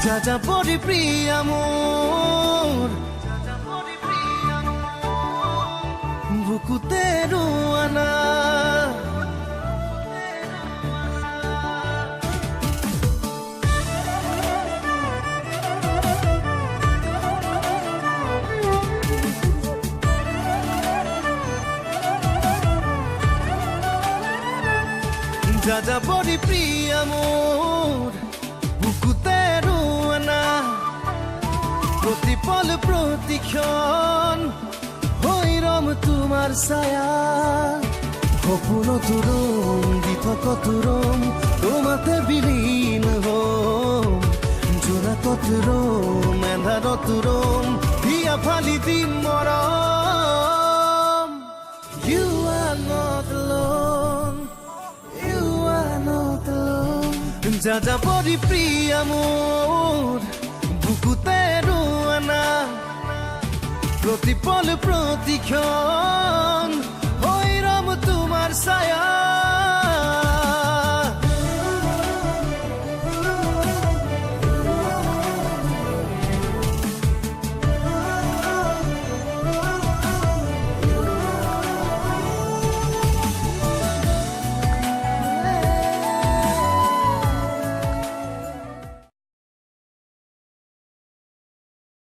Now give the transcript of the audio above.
যাযাবরী প্রিয়া মোর বুকুতে রুয়ানা যাযাবরী প্রিয়া মোর বুকুতে রুয়ানা প্রতিপল প্রতিক্ষণ হৈরম তোমার ছায়া সপোন তোরম দিথক তোরম তোমাতে বিলীন হম জোড়া কতরম এন্ধার তোরম দিয়া ফালি দিম মরম You are not alone, you are not alone যাযাবরী প্রিয়া মোর বুকুতে রুয়ানা প্রতিপল প্রতিক্ষণ হৈরম তোমার ছায়া